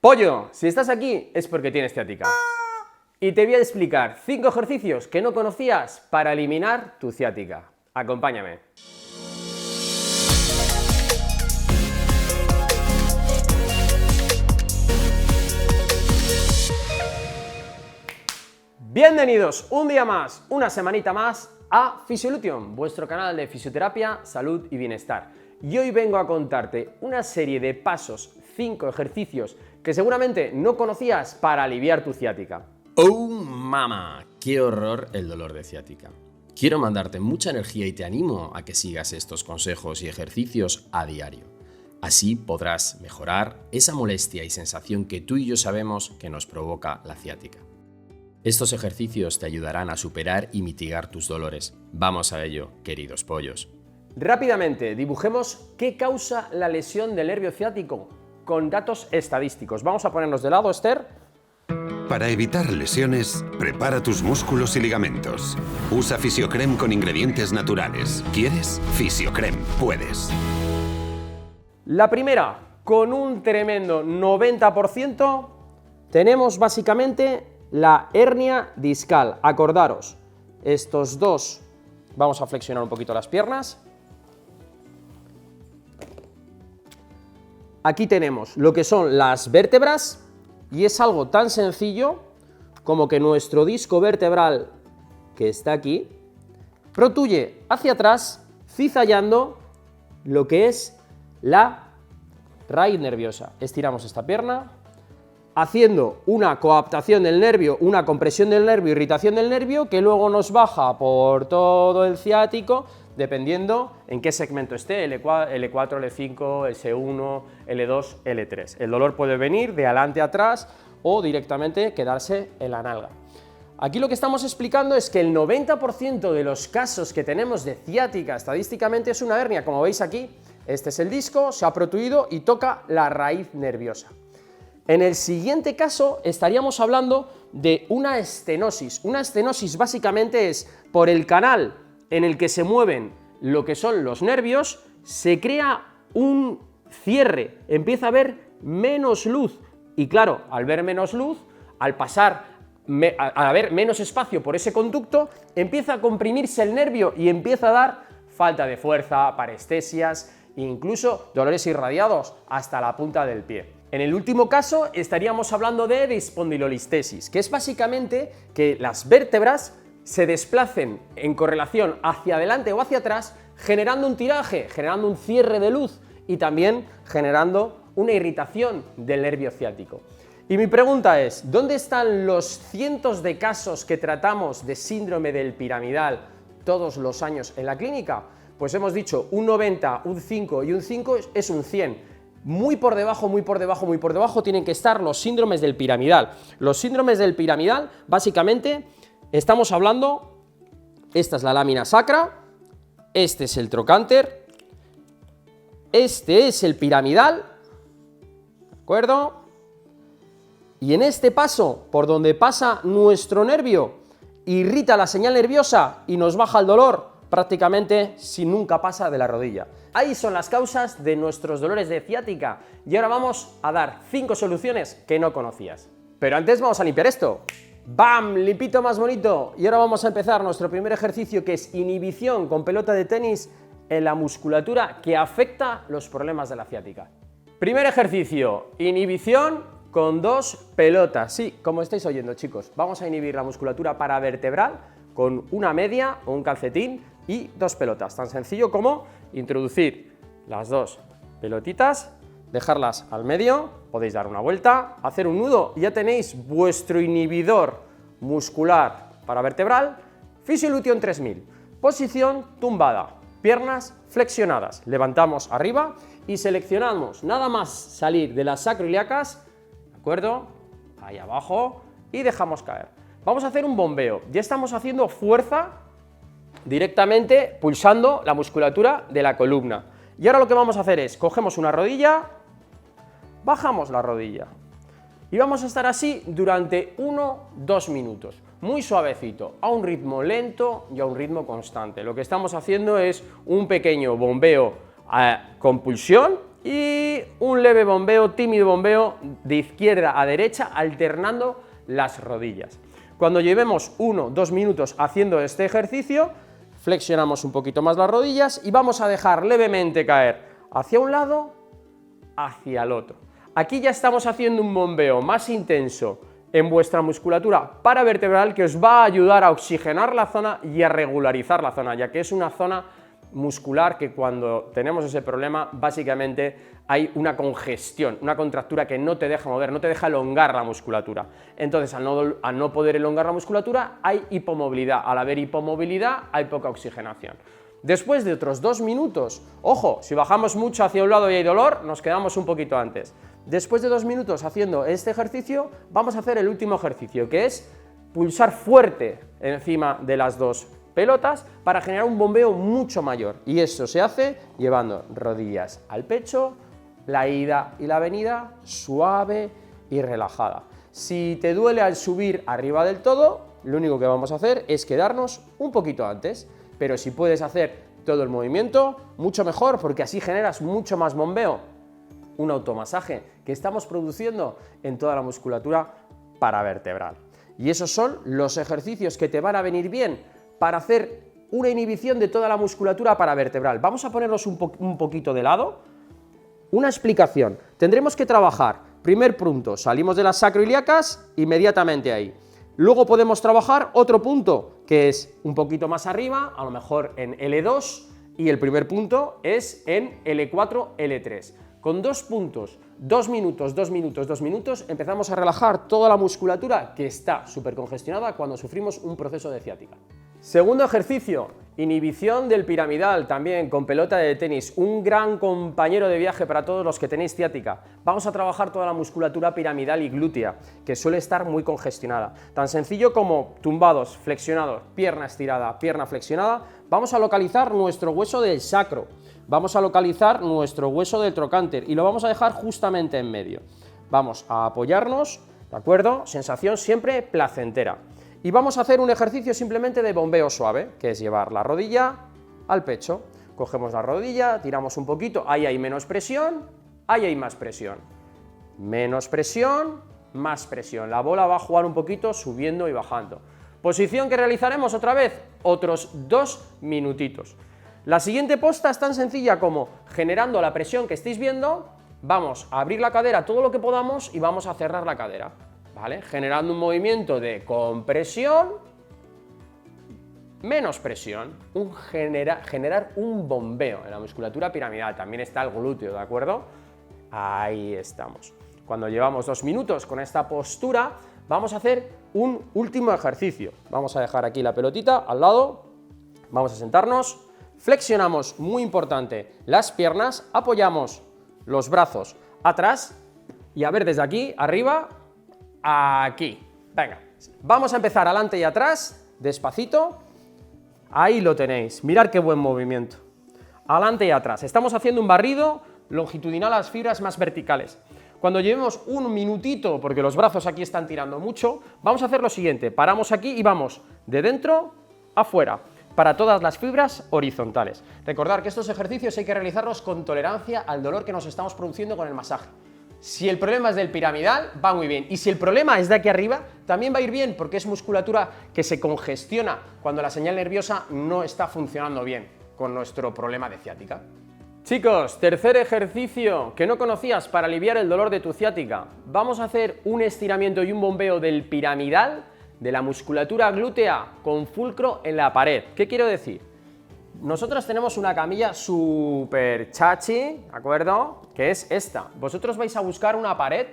Pollo, si estás aquí es porque tienes ciática. Y te voy a explicar 5 ejercicios que no conocías para eliminar tu ciática. Acompáñame. Bienvenidos un día más, una semanita más a Fisiolution, vuestro canal de fisioterapia, salud y bienestar. Y hoy vengo a contarte una serie de pasos, 5 ejercicios que seguramente no conocías para aliviar tu ciática. ¡Oh, mamá! ¡Qué horror el dolor de ciática! Quiero mandarte mucha energía y te animo a que sigas estos consejos y ejercicios a diario. Así podrás mejorar esa molestia y sensación que tú y yo sabemos que nos provoca la ciática. Estos ejercicios te ayudarán a superar y mitigar tus dolores. Vamos a ello, queridos pollos. Rápidamente, dibujemos qué causa la lesión del nervio ciático con datos estadísticos. Vamos a ponernos de lado, Esther. Para evitar lesiones, prepara tus músculos y ligamentos. Usa Fisiocrem con ingredientes naturales. ¿Quieres? Fisiocrem, puedes. La primera, con un tremendo 90%, tenemos básicamente la hernia discal. Acordaros, estos dos, vamos a flexionar un poquito las piernas. Aquí tenemos lo que son las vértebras y es algo tan sencillo como que nuestro disco vertebral, que está aquí, protruye hacia atrás, cizallando lo que es la raíz nerviosa. Estiramos esta pierna, haciendo una coaptación del nervio, una compresión del nervio, irritación del nervio, que luego nos baja por todo el ciático, dependiendo en qué segmento esté, L4, L5, S1, L2, L3. El dolor puede venir de adelante a atrás o directamente quedarse en la nalga. Aquí lo que estamos explicando es que el 90% de los casos que tenemos de ciática estadísticamente es una hernia, como veis aquí, este es el disco, se ha protruido y toca la raíz nerviosa. En el siguiente caso estaríamos hablando de una estenosis. Una estenosis básicamente es por el canal en el que se mueven lo que son los nervios, se crea un cierre, empieza a haber menos luz y claro, al ver menos luz, al pasar a haber menos espacio por ese conducto, empieza a comprimirse el nervio y empieza a dar falta de fuerza, parestesias e incluso dolores irradiados hasta la punta del pie. En el último caso estaríamos hablando de espondilolistesis, que es básicamente que las vértebras se desplacen en correlación hacia adelante o hacia atrás, generando un tiraje, generando un cierre de luz y también generando una irritación del nervio ciático. Y mi pregunta es, ¿dónde están los cientos de casos que tratamos de síndrome del piramidal todos los años en la clínica? Pues hemos dicho un 90, un 5 y un 5 es un 100. Muy por debajo, muy por debajo, muy por debajo tienen que estar los síndromes del piramidal. Los síndromes del piramidal, básicamente, estamos hablando, esta es la lámina sacra, este es el trocánter, este es el piramidal, ¿de acuerdo? Y en este paso, por donde pasa nuestro nervio, irrita la señal nerviosa y nos baja el dolor, prácticamente si nunca pasa de la rodilla. Ahí son las causas de nuestros dolores de ciática y ahora vamos a dar 5 soluciones que no conocías. Pero antes vamos a limpiar esto. ¡Bam! Limpito más bonito. Y ahora vamos a empezar nuestro primer ejercicio, que es inhibición con pelota de tenis en la musculatura que afecta los problemas de la ciática. Primer ejercicio, inhibición con 2 pelotas. Sí, como estáis oyendo, chicos, vamos a inhibir la musculatura paravertebral con una media o un calcetín y 2 pelotas. Tan sencillo como introducir las 2 pelotitas, dejarlas al medio, podéis dar una vuelta, hacer un nudo y ya tenéis vuestro inhibidor muscular paravertebral, Fisiolution 3000. Posición tumbada, piernas flexionadas, levantamos arriba y seleccionamos nada más salir de las sacroiliacas, ¿de acuerdo? Ahí abajo y dejamos caer. Vamos a hacer un bombeo, ya estamos haciendo fuerza directamente pulsando la musculatura de la columna. Y ahora lo que vamos a hacer es, cogemos una rodilla, bajamos la rodilla y vamos a estar así durante 1-2 minutos, muy suavecito, a un ritmo lento y a un ritmo constante. Lo que estamos haciendo es un pequeño bombeo con pulsión y un leve bombeo, tímido bombeo de izquierda a derecha, alternando las rodillas. Cuando llevemos 1-2 minutos haciendo este ejercicio, flexionamos un poquito más las rodillas y vamos a dejar levemente caer hacia un lado, hacia el otro. Aquí ya estamos haciendo un bombeo más intenso en vuestra musculatura paravertebral que os va a ayudar a oxigenar la zona y a regularizar la zona, ya que es una zona muscular que cuando tenemos ese problema básicamente hay una congestión, una contractura que no te deja mover, no te deja elongar la musculatura. Entonces al no poder elongar la musculatura hay hipomovilidad, al haber hipomovilidad hay poca oxigenación. Después de otros 2 minutos, ojo, si bajamos mucho hacia un lado y hay dolor, nos quedamos un poquito antes. Después de 2 minutos haciendo este ejercicio, vamos a hacer el último ejercicio, que es pulsar fuerte encima de las dos pelotas para generar un bombeo mucho mayor. Y esto se hace llevando rodillas al pecho, la ida y la venida suave y relajada. Si te duele al subir arriba del todo, lo único que vamos a hacer es quedarnos un poquito antes. Pero si puedes hacer todo el movimiento, mucho mejor, porque así generas mucho más bombeo. Un automasaje que estamos produciendo en toda la musculatura paravertebral. Y esos son los ejercicios que te van a venir bien para hacer una inhibición de toda la musculatura paravertebral. Vamos a ponernos un poquito de lado. Una explicación. Tendremos que trabajar, primer punto, salimos de las sacroiliacas, inmediatamente ahí. Luego podemos trabajar otro punto, que es un poquito más arriba, a lo mejor en L2, y el primer punto es en L4, L3. Con 2 puntos, 2 minutos, 2 minutos, 2 minutos, empezamos a relajar toda la musculatura que está súper congestionada cuando sufrimos un proceso de ciática. Segundo ejercicio, inhibición del piramidal, también con pelota de tenis, un gran compañero de viaje para todos los que tenéis ciática. Vamos a trabajar toda la musculatura piramidal y glútea, que suele estar muy congestionada. Tan sencillo como tumbados, flexionados, pierna estirada, pierna flexionada. Vamos a localizar nuestro hueso del sacro, vamos a localizar nuestro hueso del trocánter y lo vamos a dejar justamente en medio. Vamos a apoyarnos, ¿de acuerdo? Sensación siempre placentera. Y vamos a hacer un ejercicio simplemente de bombeo suave, que es llevar la rodilla al pecho. Cogemos la rodilla, tiramos un poquito, ahí hay menos presión, ahí hay más presión. Menos presión, más presión. La bola va a jugar un poquito subiendo y bajando. Posición que realizaremos otra vez, otros 2 minutitos. La siguiente posta es tan sencilla como generando la presión que estáis viendo, vamos a abrir la cadera todo lo que podamos y vamos a cerrar la cadera. ¿Vale? Generando un movimiento de compresión, menos presión, generar un bombeo en la musculatura piramidal. También está el glúteo, ¿de acuerdo? Ahí estamos. Cuando llevamos 2 minutos con esta postura, vamos a hacer un último ejercicio. Vamos a dejar aquí la pelotita al lado, vamos a sentarnos, flexionamos, muy importante, las piernas, apoyamos los brazos atrás y a ver desde aquí, arriba, aquí. Venga, vamos a empezar adelante y atrás, despacito. Ahí lo tenéis, mirad qué buen movimiento. Adelante y atrás. Estamos haciendo un barrido longitudinal a las fibras más verticales. Cuando llevemos un minutito, porque los brazos aquí están tirando mucho, vamos a hacer lo siguiente. Paramos aquí y vamos de dentro a fuera, para todas las fibras horizontales. Recordad que estos ejercicios hay que realizarlos con tolerancia al dolor que nos estamos produciendo con el masaje. Si el problema es del piramidal, va muy bien. Y si el problema es de aquí arriba, también va a ir bien, porque es musculatura que se congestiona cuando la señal nerviosa no está funcionando bien con nuestro problema de ciática. Chicos, tercer ejercicio que no conocías para aliviar el dolor de tu ciática. Vamos a hacer un estiramiento y un bombeo del piramidal, de la musculatura glútea, con fulcro en la pared. ¿Qué quiero decir? Nosotros tenemos una camilla súper chachi, ¿de acuerdo? Que es esta. Vosotros vais a buscar una pared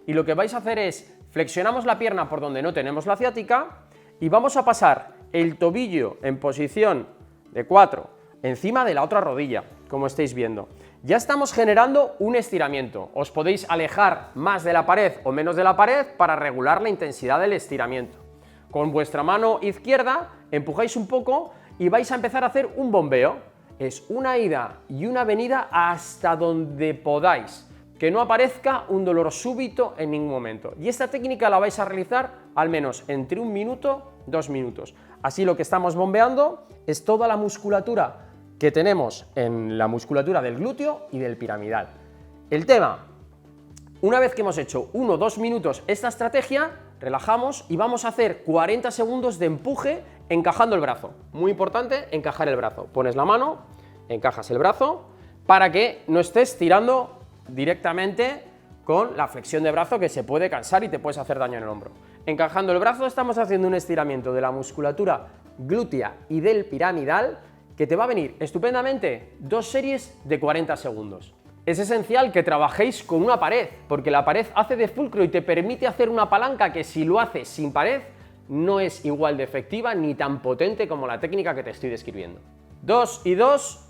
y lo que vais a hacer es flexionamos la pierna por donde no tenemos la ciática y vamos a pasar el tobillo en posición de 4 encima de la otra rodilla, como estáis viendo. Ya estamos generando un estiramiento. Os podéis alejar más de la pared o menos de la pared para regular la intensidad del estiramiento. Con vuestra mano izquierda empujáis un poco y vais a empezar a hacer un bombeo. Es una ida y una venida hasta donde podáis, que no aparezca un dolor súbito en ningún momento. Y esta técnica la vais a realizar al menos entre 1 minuto, 2 minutos. Así lo que estamos bombeando es toda la musculatura que tenemos en la musculatura del glúteo y del piramidal. El tema, una vez que hemos hecho 1 o 2 minutos esta estrategia, relajamos y vamos a hacer 40 segundos de empuje encajando el brazo. Muy importante, encajar el brazo. Pones la mano, encajas el brazo para que no estés tirando directamente con la flexión de brazo, que se puede cansar y te puedes hacer daño en el hombro. Encajando el brazo estamos haciendo un estiramiento de la musculatura glútea y del piramidal que te va a venir estupendamente 2 series de 40 segundos. Es esencial que trabajéis con una pared, porque la pared hace de fulcro y te permite hacer una palanca que si lo haces sin pared no es igual de efectiva ni tan potente como la técnica que te estoy describiendo. 2 y 2,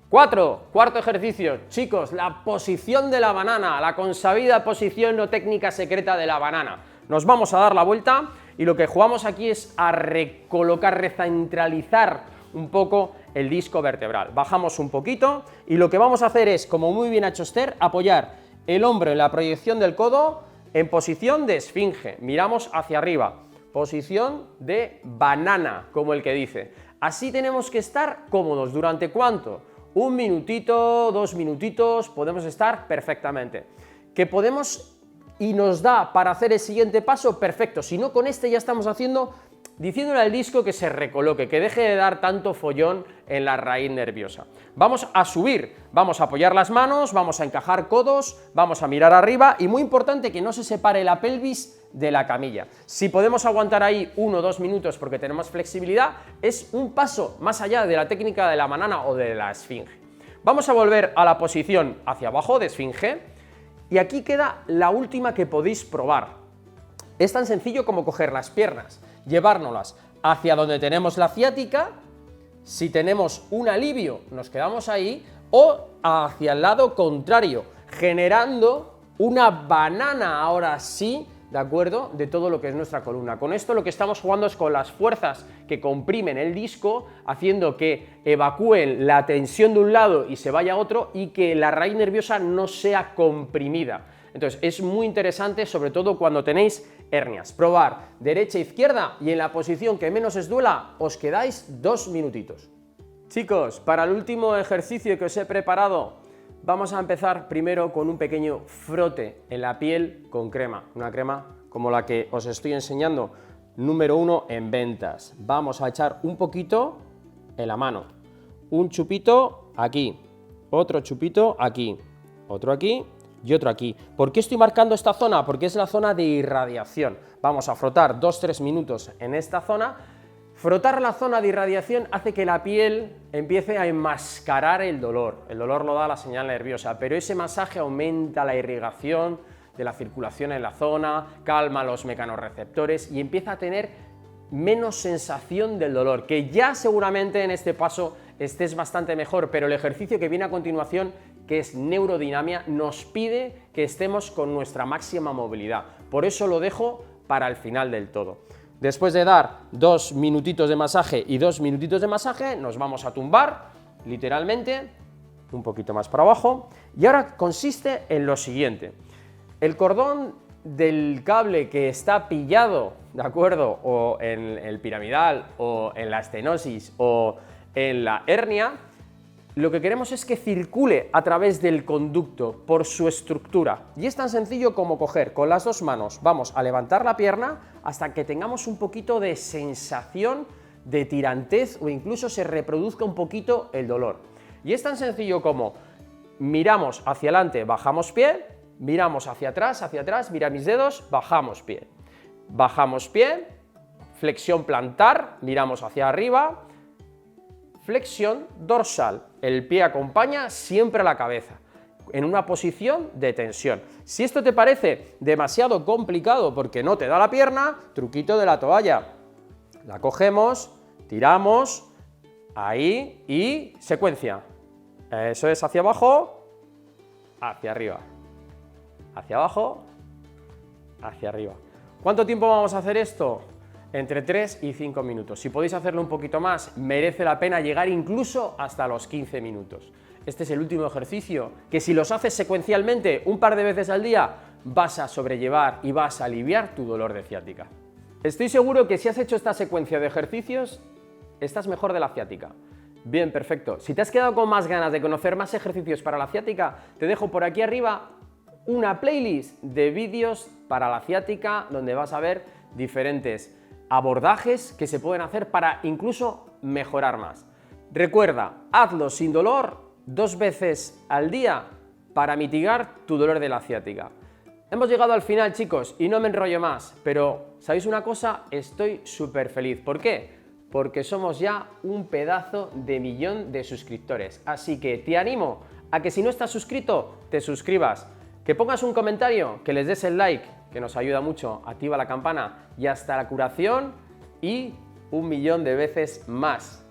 4. Cuarto ejercicio, chicos, la posición de la banana, la consabida posición o técnica secreta de la banana. Nos vamos a dar la vuelta y lo que jugamos aquí es a recolocar, recentralizar un poco el disco vertebral. Bajamos un poquito y lo que vamos a hacer es, como muy bien ha hecho Esther, apoyar el hombro en la proyección del codo en posición de esfinge. Miramos hacia arriba, posición de banana, como el que dice. Así tenemos que estar cómodos. ¿Durante cuánto? 1 minutito, 2 minutitos, podemos estar perfectamente. ¿Que podemos y nos da para hacer el siguiente paso? Perfecto. Si no, con este ya estamos haciendo, diciéndole al disco que se recoloque, que deje de dar tanto follón en la raíz nerviosa. Vamos a subir, vamos a apoyar las manos, vamos a encajar codos, vamos a mirar arriba y muy importante que no se separe la pelvis de la camilla. Si podemos aguantar ahí 1 o 2 minutos porque tenemos flexibilidad, es un paso más allá de la técnica de la banana o de la esfinge. Vamos a volver a la posición hacia abajo de esfinge y aquí queda la última que podéis probar. Es tan sencillo como coger las piernas, llevárnoslas hacia donde tenemos la ciática, si tenemos un alivio nos quedamos ahí, o hacia el lado contrario, generando una banana ahora sí, ¿de acuerdo?, de todo lo que es nuestra columna. Con esto lo que estamos jugando es con las fuerzas que comprimen el disco, haciendo que evacúen la tensión de un lado y se vaya a otro y que la raíz nerviosa no sea comprimida. Entonces es muy interesante, sobre todo cuando tenéis hernias. Probar derecha e izquierda y en la posición que menos os duela os quedáis 2 minutitos. Chicos, para el último ejercicio que os he preparado vamos a empezar primero con un pequeño frote en la piel con crema, una crema como la que os estoy enseñando, número 1 en ventas. Vamos a echar un poquito en la mano, un chupito aquí, otro chupito aquí, otro aquí y otro aquí. ¿Por qué estoy marcando esta zona? Porque es la zona de irradiación. Vamos a frotar 2-3 minutos en esta zona. Frotar la zona de irradiación hace que la piel empiece a enmascarar el dolor. El dolor lo da la señal nerviosa, pero ese masaje aumenta la irrigación de la circulación en la zona, calma los mecanorreceptores y empieza a tener menos sensación del dolor, que ya seguramente en este paso estés bastante mejor, pero el ejercicio que viene a continuación, que es neurodinamia, nos pide que estemos con nuestra máxima movilidad. Por eso lo dejo para el final del todo. Después de dar 2 minutitos de masaje y 2 minutitos de masaje, nos vamos a tumbar, literalmente, un poquito más para abajo, y ahora consiste en lo siguiente. El cordón del cable que está pillado, ¿de acuerdo?, o en el piramidal, o en la estenosis, o en la hernia, lo que queremos es que circule a través del conducto por su estructura. Y es tan sencillo como coger con las 2 manos, vamos a levantar la pierna hasta que tengamos un poquito de sensación de tirantez o incluso se reproduzca un poquito el dolor. Y es tan sencillo como miramos hacia adelante, bajamos pie, miramos hacia atrás, mira mis dedos, bajamos pie, flexión plantar, miramos hacia arriba, flexión dorsal, el pie acompaña siempre a la cabeza, en una posición de tensión. Si esto te parece demasiado complicado porque no te da la pierna, truquito de la toalla, la cogemos, tiramos, ahí y secuencia. Eso es hacia abajo, hacia arriba, hacia abajo, hacia arriba. ¿Cuánto tiempo vamos a hacer esto? Entre 3 y 5 minutos. Si podéis hacerlo un poquito más, merece la pena llegar incluso hasta los 15 minutos. Este es el último ejercicio que si los haces secuencialmente un par de veces al día, vas a sobrellevar y vas a aliviar tu dolor de ciática. Estoy seguro que si has hecho esta secuencia de ejercicios, estás mejor de la ciática. Bien, perfecto. Si te has quedado con más ganas de conocer más ejercicios para la ciática, te dejo por aquí arriba una playlist de vídeos para la ciática donde vas a ver diferentes abordajes que se pueden hacer para incluso mejorar más. Recuerda, hazlo sin dolor 2 veces al día para mitigar tu dolor de la ciática. Hemos llegado al final, chicos, y no me enrollo más, pero ¿sabéis una cosa? Estoy súper feliz. ¿Por qué? Porque somos ya un pedazo de 1.000.000 de suscriptores. Así que te animo a que si no estás suscrito, te suscribas, que pongas un comentario, que les des el like, que nos ayuda mucho, activa la campana y hasta la curación y 1.000.000 de veces más.